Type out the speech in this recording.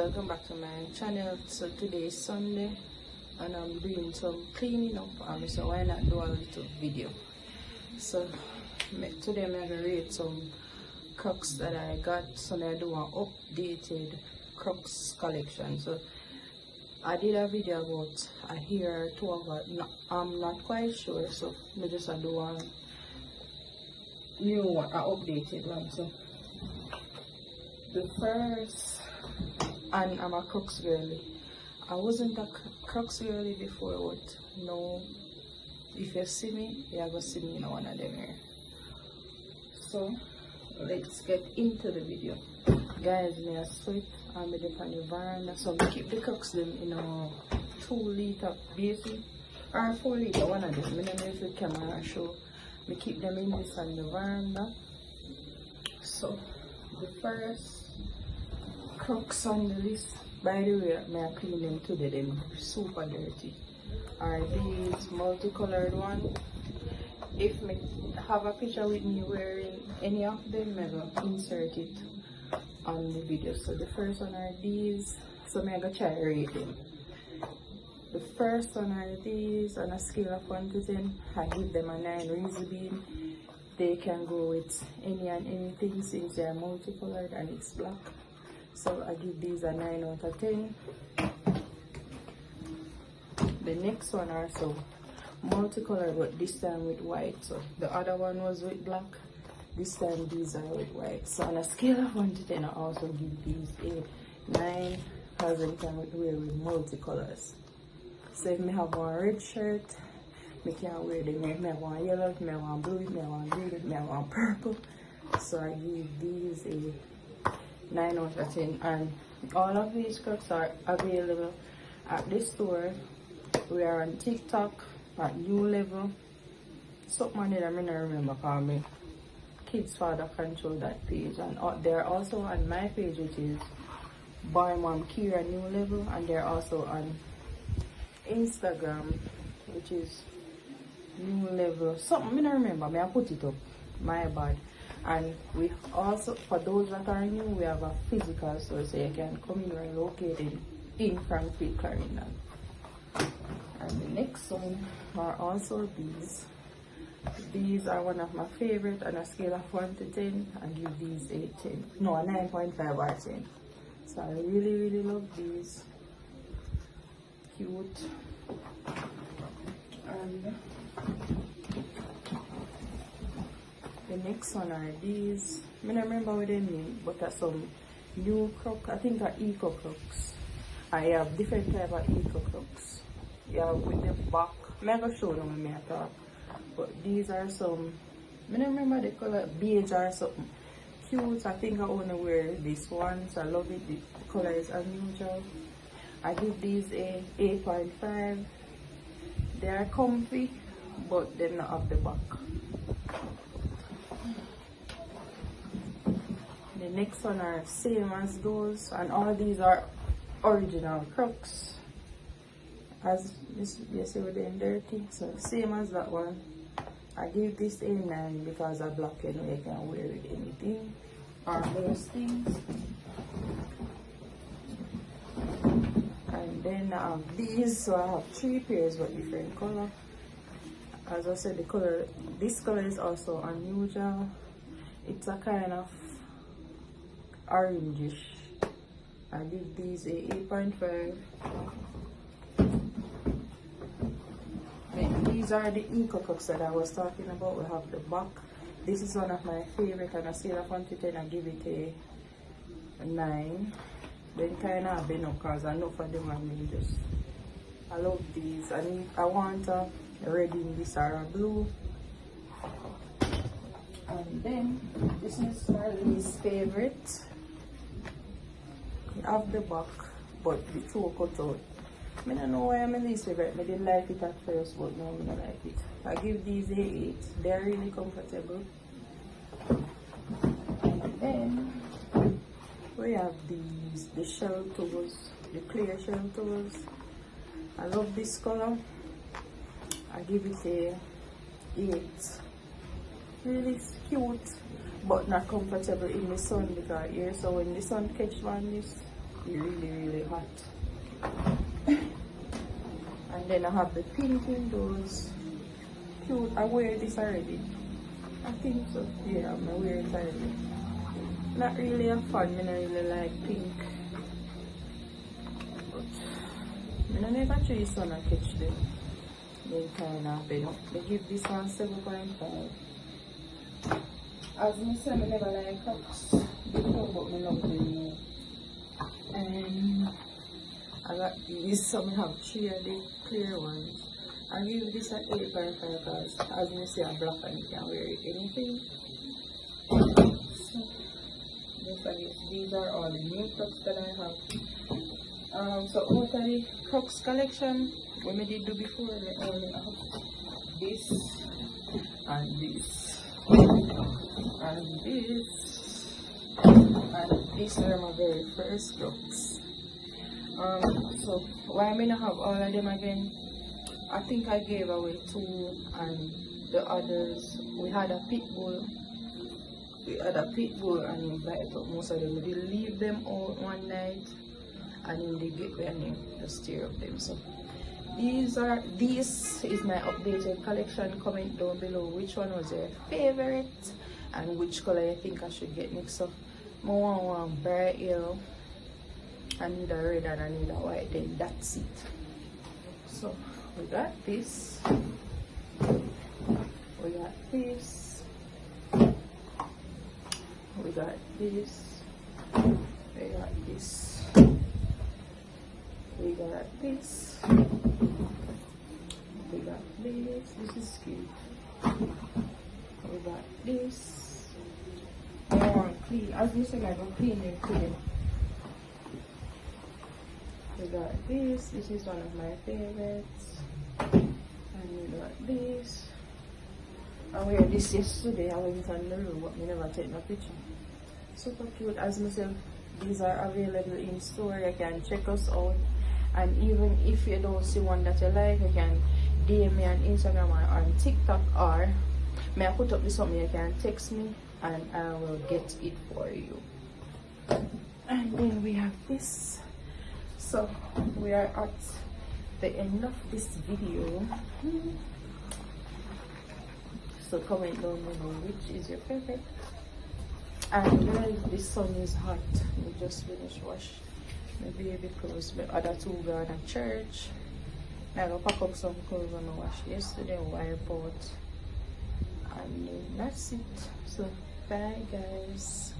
welcome back to my channel. So today is Sunday and I'm doing some cleaning up, so why not do a little video. So today I'm going to rate some Crocs that I got. So I do an updated Crocs collection. So I did a video about a year or two ago. I'm not quite sure, so I just do one new one, an updated one. So the first, and I'm a Crocs girly. I wasn't a Crocs girly before, but now if you see me, you're going to see me in one of them here. So let's get into the video. Guys, me a sweat and me on the veranda. So I keep the Crocs them in a 2-liter basin or 4-liter, one of them. I don't know if the camera show. Me keep them in this on the veranda. So the first Crocs on the list, by the way, I clean them today, them super dirty, are these multicolored one. If me have a picture with me wearing any of them, I will insert it on the video. So the first one are these, so I'm gonna try to rate them. The first one are these. On a scale of 1 to 10, I give them a 9 reason being they can go with any and anything since they are multicolored and it's black. So I give these a 9 out of 10. The next one are so multicolored, but this time with white. So the other one was with black. This time these are with white. So on a scale of 1 to 10, I also give these a 9 because they can wear with multicolors. So if I have one red shirt, I can wear them. If I want yellow, if I want blue, if I want green, if I want purple. So I give these a 9 out of 10. And all of these Crocs are available at this store. We are on TikTok at New Level. Something that I don't remember because my kids' father control that page. And they're also on my page, which is BoyMomKira New Level. And they're also on Instagram, which is New Level. Something I don't remember. I put it up. My bad. And we also, for those that are new, we have a physical store, so you can come in. We're located in Frankfurt, Carolina. And the next one are also these. These are one of my favorite. On a scale of 1 to 10, I give these a 10. No, a 9.5 or 10. So I really love these. Cute. And the next one are these. I don't remember what they mean, but that's some new Crocs. I think are Eco Crocs. I have different type of Eco Crocs. Yeah, with the back. I'm going to show them when I talk. But these are some, I don't remember the color, beige or something. Cute. I think I want to wear this one. So I love it. The color is unusual. I give these a 8.5. They are comfy, but they're not up the back. The next one are same as those, and all these are original Crocs. As this, you see with them dirty, so same as that one. I give this a 9 because I black and you can wear it anything or most things. And then I have these, so I have 3 pairs but different color. As I said, the color, this color is also unusual. It's a kind of orangish. I give these a 8.5. These are the Eco Crocs that I was talking about. We have the back. This is one of my favorite. On a scale of 1 to 10, I give it a 9. Then kind of been up because I know for them and just I love these. I want a red in this or a blue. And then this is my least favorite. I have the back, but the toe cut out. I don't know why I'm my least favorite. I didn't like it at first, but now I don't like it. I give these a 8. They're really comfortable. And then we have these, the shell toes, the clear shell toes. I love this color. I give it a 8. Really cute, but not comfortable in the sun because here, so when the sun catch on this, be really hot. And then I have the pink windows. Cute. I wear this already. I think so. Yeah, I'm wearing it already. Not really a fan. I don't really like pink. But I don't never try this one and catch them. They kind of bed up. They give this one 7.5. As I say, I never like Crocs before, but I love them now. And I got these, so I have 3 of the clear ones. I give this an 8.5 because as you see, I'm black and you can wear it anything. So, these are all the new Crocs that I have. So out of the Crocs collection, what I did do before, I only have this and this and this and these are my very first Crocs. So why I may not have all of them again? I think I gave away 2 and the others, we had a pit bull. And invited up most of them. We did leave them out one night and in the gateway and just tear up them. So this is my updated collection. Comment down below which one was your favorite and which color you think I should get next. So I want one bright yellow, I need a red and I need a white, then that's it. So we got this, we got this, we got this, we got this, we got this, we got this is cute, we got this. I want clean, as you said, I go clean and clean. We got this is one of my favorites. And we got this. I wear this yesterday. I went on the road, but I never take no picture. Super cute. As myself, these are available in store. You can check us out. And even if you don't see one that you like, you can DM me on Instagram or on TikTok, or may I put up this something, you can text me and I will get it for you. And then we have this. So we are at the end of this video. So comment down below which is your favorite. And guys, the sun is hot. We just finished wash my baby clothes. My other 2 go to church. I go pack up some clothes I washed yesterday, wipe out, and that's it. So bye guys.